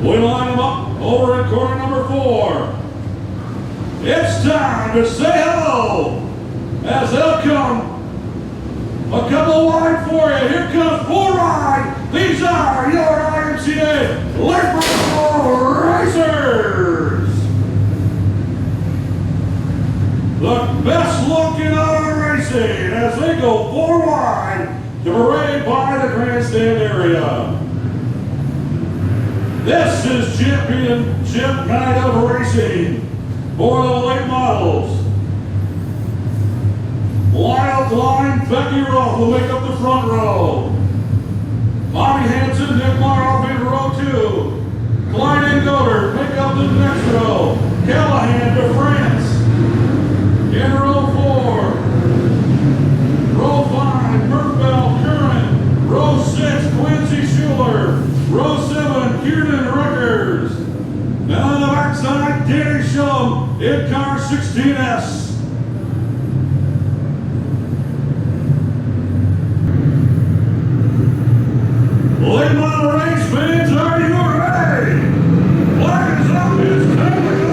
We line them up over at corner number 4. It's time to say hello as they'll come a couple wide for you. Here comes 4 wide. These are your IMCA Liberal Racers. The best looking auto racing as they go 4 wide to parade by the grandstand area. This is championship night of racing for the late models. Line up the line, Becky Roth will make up the front row. Bobby Hansen, Nick Maroff in row 2. Clyde Engoder make up the next row. Callahan to France in row 4. Row 5, Murphy Curran. Row 6, Quincy Schuler. Row 7, Kieran Rickers. And on the backside, Danny Shum in car 16S. Late model race fans, are you ready? Flag is up, it's time to go!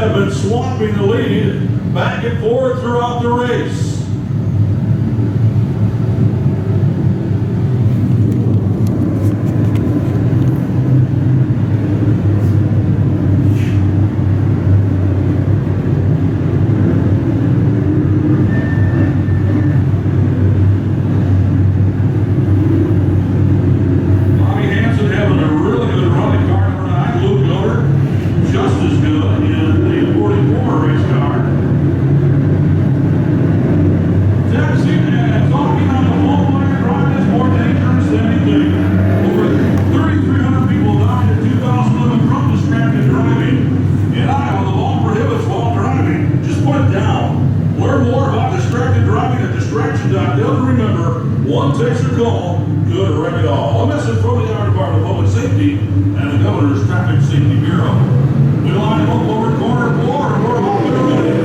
have been swapping the lead back and forth throughout the race. One takes your call, good or wreck it all. A message from the Iowa Department of Public Safety and the Governor's Traffic Safety Bureau. We line up over corner 4 and we're off and running.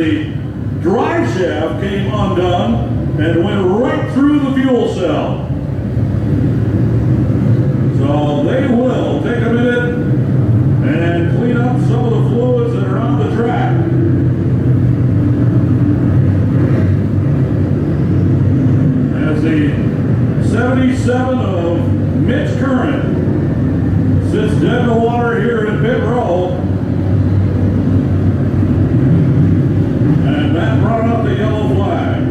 the drive shaft came undone and went right through the fuel cell. So they will take a minute and clean up some of the fluids that are on the track. As the 77 of Mitch Current sits dead in the water here in pit row. And that brought up the yellow flag.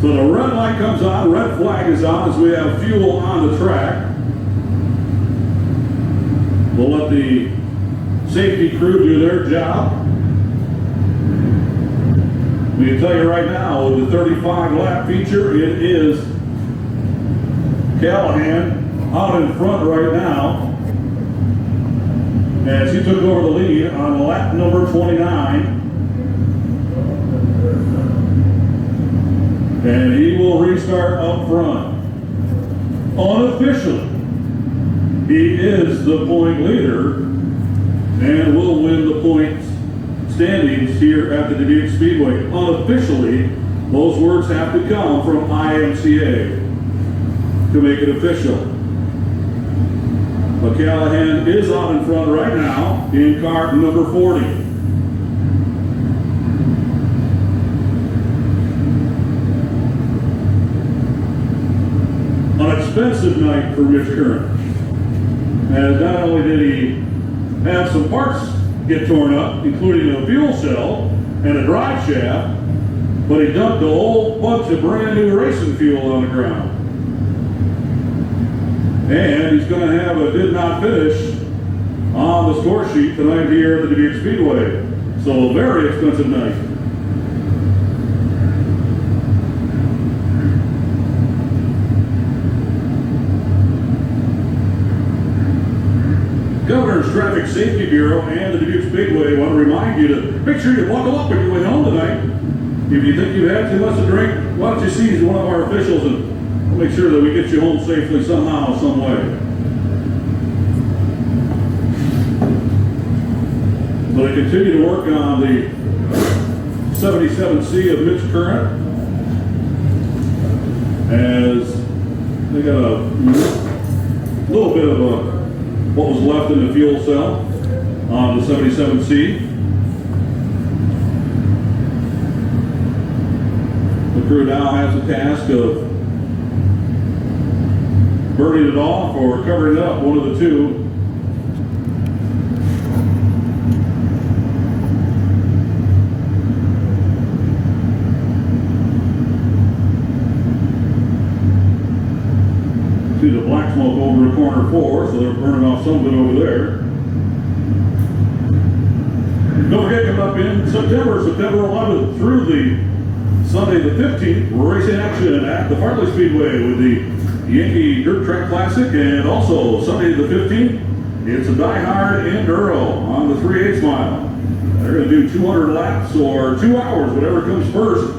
So the red light comes on, red flag is on as we have fuel on the track. We'll let the safety crew do their job. We can tell you right now, with the 35 lap feature, it is Callahan out in front right now as he took over the lead on lap number 29. And he will restart up front. Unofficially, he is the point leader and will win the points standings here at the Dubuque Speedway. Unofficially, those words have to come from IMCA to make it official. But Callahan is out in front right now in car number 40. An expensive night for Mitch Current. And not only did he have some parts get torn up, including a fuel cell and a drive shaft, but he dumped a whole bunch of brand new racing fuel on the ground. And he's going to have a did not finish on the score sheet tonight here at the Dubuque Speedway. So a very expensive night. Governor's Traffic Safety Bureau and the Dubuque Speedway want to remind you to make sure you buckle up when you're going home tonight. If you think you've had too much to drink, why don't you seize one of our officials and we'll make sure that we get you home safely somehow, some way. So they continue to work on the 77C of Mitch Current as they got a little bit of what was left in the fuel cell on the 77C. The crew now has the task of burning it off or covering it up, one of the two. See the black smoke over in corner 4, so they're burning off some of it over there. Don't forget, coming up in September 11th through the Sunday the 15th, racing action at the Farley Speedway with the Yankee Dirt Track Classic, and also Sunday the 15th, it's a die-hard enduro on the 3/8 mile. They're going to do 200 laps or 2 hours, whatever comes first,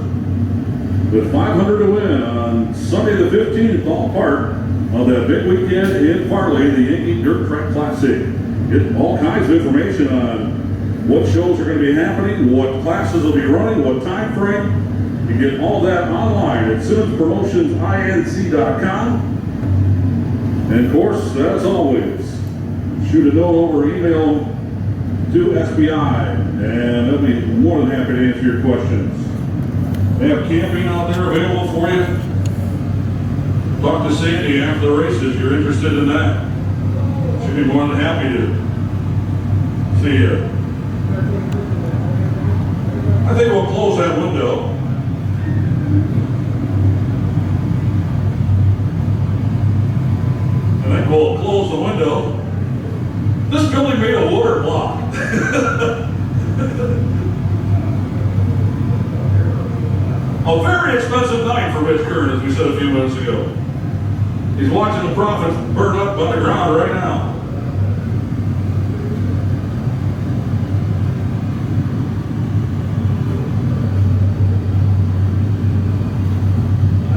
with 500 to win on Sunday the 15th, all part of that big weekend in Farley, the Yankee Dirt Track Classic. Get all kinds of information on what shows are going to be happening, what classes will be running, what time frame. You get all that online at SimmonsPromotionsINC.com. And of course, as always, shoot a note over email to SBI, and they'll be more than happy to answer your questions. They have camping out there available for you. Talk to Sandy after the race if you're interested in that. She'd be more than happy to see you. I think we'll close that window. I think we'll close the window. This building made a water block. A very expensive night for Mitch Kern, as we said a few minutes ago. He's watching the profits burn up on the ground right now.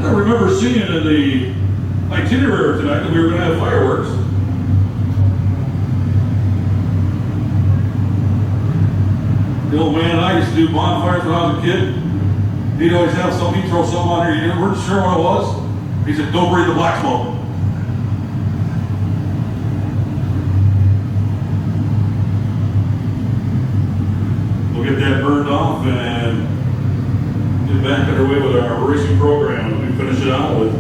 I remember seeing in the itinerary tonight that we were going to have fireworks. The old man and I used to do bonfires when I was a kid. He'd always have something, he'd throw something on there, you weren't sure what it was. He said, don't breathe the black smoke. We'll get that burned off and get back underway with our racing program. We finish it out with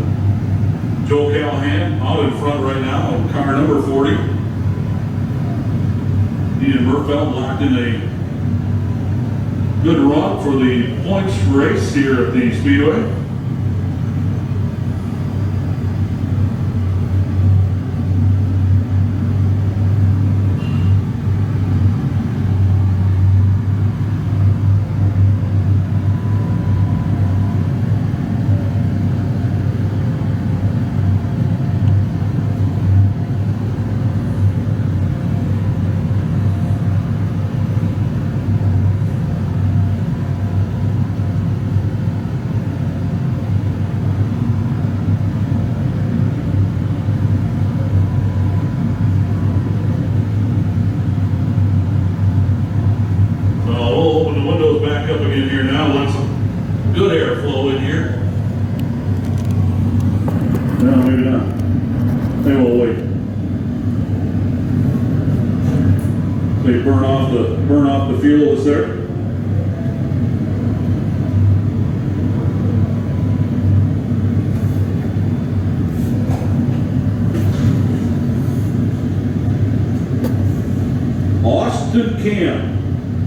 Joe Callahan out in front right now in car number 40. Ian Murfeld locked in a good run for the points race here at the Speedway. Up again here now, let some good air flow in here. No, maybe not. Maybe we'll wait. They burn off the fuel that's there.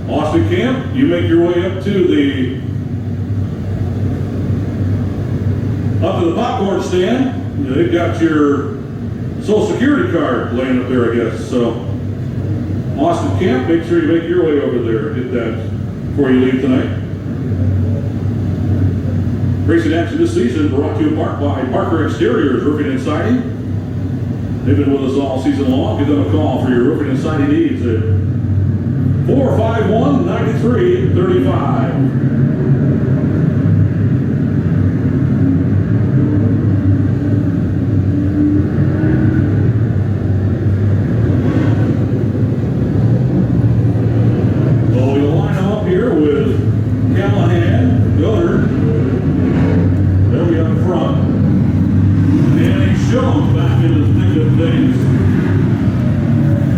Austin Camp, you make your way up to the popcorn stand. They've got your Social Security card laying up there, I guess. So, Austin Camp, make sure you make your way over there. Get that before you leave tonight. Racing action this season brought to you by Parker Exteriors Roofing and Siding. They've been with us all season long. Give them a call for your roofing and siding needs at 451-9335. So we'll line them up here with Callahan, Goddard. They'll be up front. Danny Schoen back in the thick of things.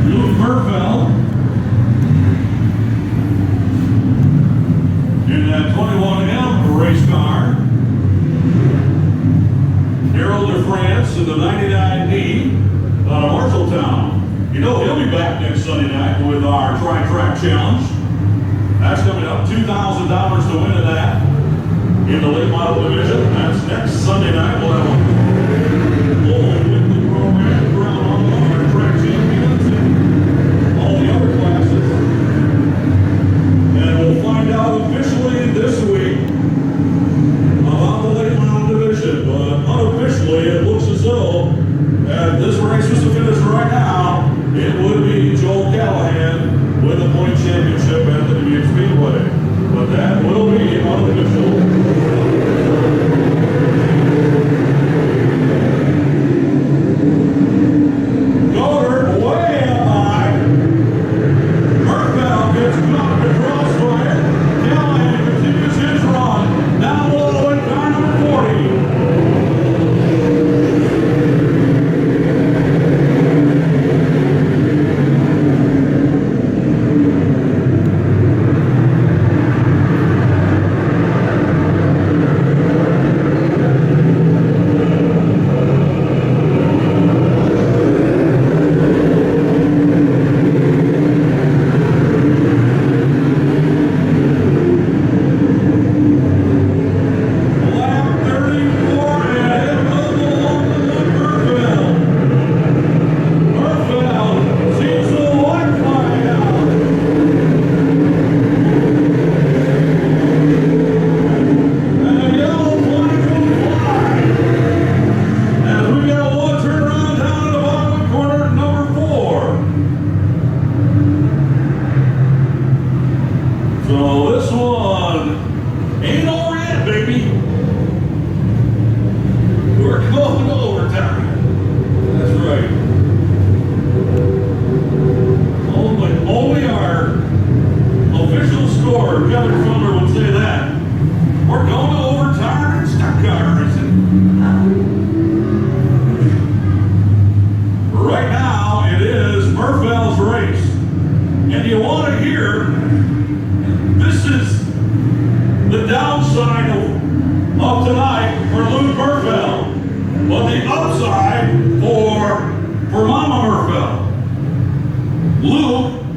Luke Murfeld. In that 21M race car, Harold DeFrance in the 99D out of Marshalltown. You know he'll be back next Sunday night with our Tri-Track Challenge. That's coming up, $2,000 to win in that in the late model division. That's next Sunday night. We'll have a full weekly program around all of our track champions and all the other classes. And we'll find out officially this week about the late model division, but unofficially it looks as though if this race was to finish right now, it would be Joel Callahan with the point championship at the Dubuque Speedway. But that will be unofficial.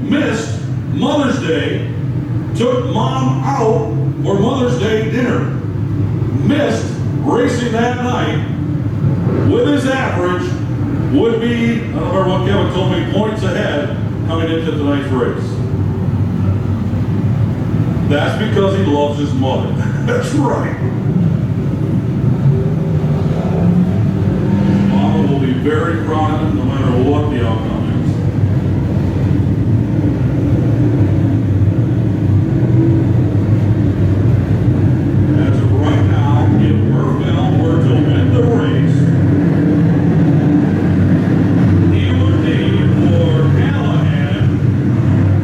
missed Mother's Day, took Mom out for Mother's Day dinner, missed racing that night, with his average, would be, I don't remember what Kevin told me, points ahead coming into tonight's race. That's because he loves his mother. That's right. Mama will be very proud of him no matter what the outcome is. As of right now, if Murphy were to win the race, he would need for Callahan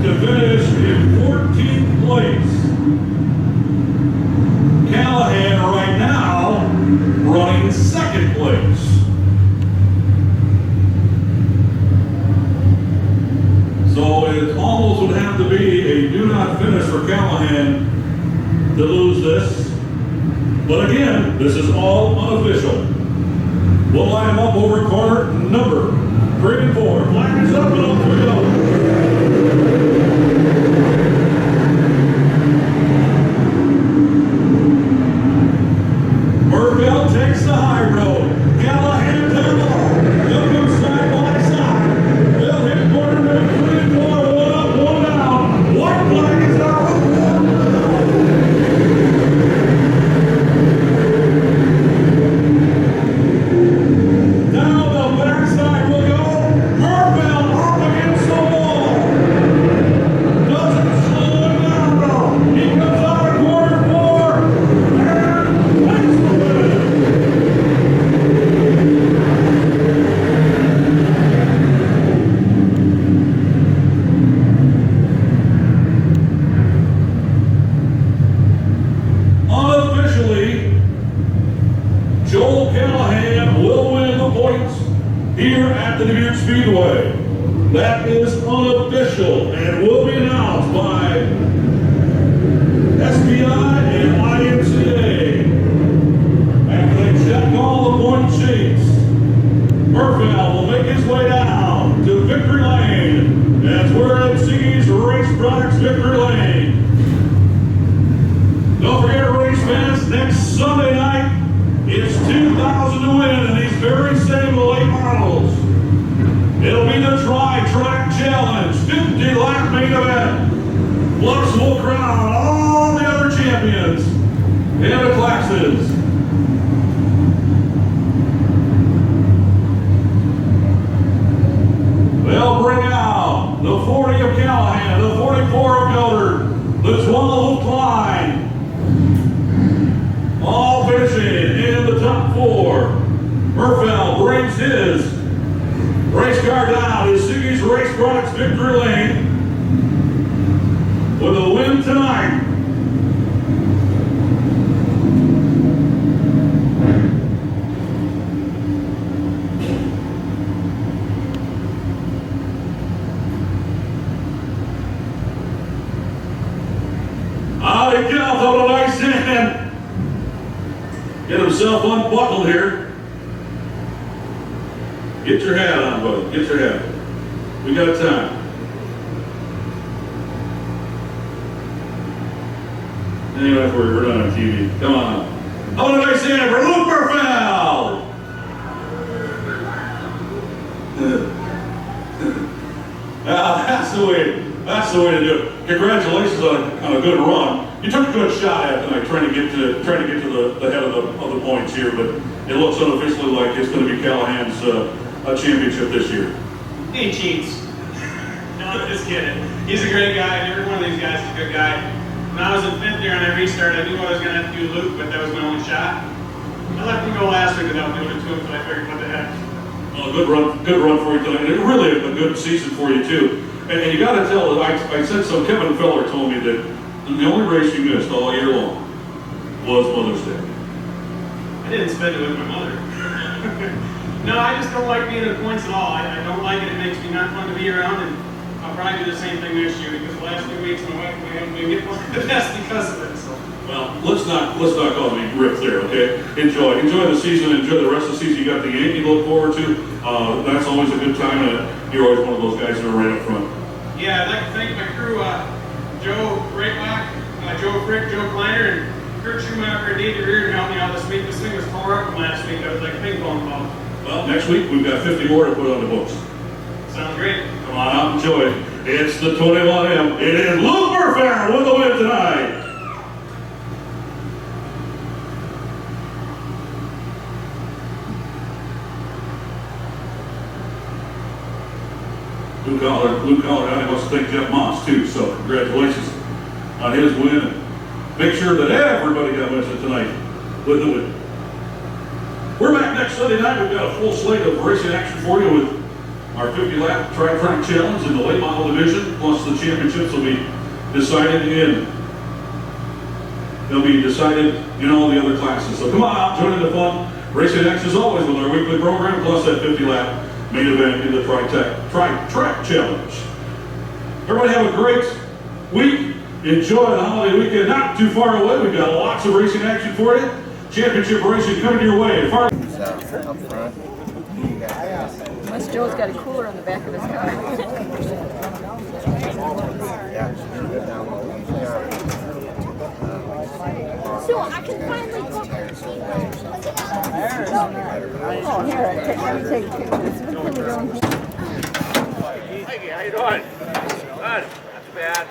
to finish in 14th place. Callahan right now running second place. So it almost would have to be a do not finish for Callahan to lose this. But again, this is all unofficial. We'll line him up over corner number 3 and 4. Flag is up and off we go. Takes the high road. Callahan down low. They'll go side by side. They'll hit corner number 3 and 4. One up, one down. White flag is out. Down the backside will go. Murphy up against the wall. Doesn't slow him down though. He comes out of corner 4 and wins the win. Callahan will win the points here at the Dubuque Speedway. That is unofficial and will be announced by SPI and IMCA after they check all the point sheets. Murphy will make his way down to Victory Lane. That's where MC's Race Products Victory Lane. Don't forget, race fans, next Sunday night, it's $2,000 to win in these very same late models. It'll be the Tri-Track Challenge, 50-lap main event. Plus we'll crown all the other champions in the classes. They'll bring out the 40 of Callahan, the 44 of Gelder, the 12 of Klein. All finishing in the top 4. Murphy brings his race car down to Siggy's Race Products Victory Lane with a win tonight. Out he comes on a nice hand. Get himself unbuckled here. Get your hat on, buddy. Get your hat. We got time. Anyway, we're not on TV. Come on. How about a nice hand for Luke Murphy? That's the way to do it. Congratulations on a good run. You took a good shot at tonight, trying to get to the head of the points here, but it looks unofficially like it's going to be Callahan's championship this year. He cheats. No, I'm just kidding. He's a great guy. Every one of these guys is a good guy. When I was in 5th year and I restarted, I knew I was going to have to do Luke, but that was my only shot. I let him go last week without doing it to him, so I figured, what the heck. Well, good run for you tonight. And really a good season for you too. And you got to tell, I said so. Kevin Feller told me that the only race you missed all year long was Mother's Day. I didn't spend it with my mother. No, I just don't like being in the points at all. I don't like it. It makes me not fun to be around, and I'll probably do the same thing next year because the last 2 weeks my wife and I haven't been getting the best because of it. So. Well, let's not call me Rick there, okay? Enjoy the season. Enjoy the rest of the season. You got the Yankee to look forward to. That's always a good time. You're always one of those guys that are right up front. Yeah, I'd like to thank my crew, Joe Breitbach, Joe Frick, Joe Kleiner, and Kurt Schumacher and David Reardon helped me out this week. This thing was tore up from last week. I was like a ping pong ball. Well, next week we've got 50 more to put on the books. Sounds great. Come on out and enjoy it. It's the 21M. It is Luke Burfair with the win tonight. Luke Callahan wants to thank Jeff Moss too, so congratulations on his win. And make sure that everybody got mentioned tonight with the win. We're back next Sunday night. We've got a full slate of racing action for you with our 50-lap track challenge in the late model division, plus the championships will be decided in all the other classes. So come on out, join in the fun. Racing action as always with our weekly program, plus that 50-lap main event in the track challenge. Everybody have a great week. Enjoy the holiday weekend. Not too far away. We've got lots of racing action for you. Championship racing coming your way. Up front. Unless Joe's got a cooler on the back of his car. Yeah, good down low. So I can finally go. Oh, here, let me take pictures. What can we do? Hey, how you doing? Good. Not too bad.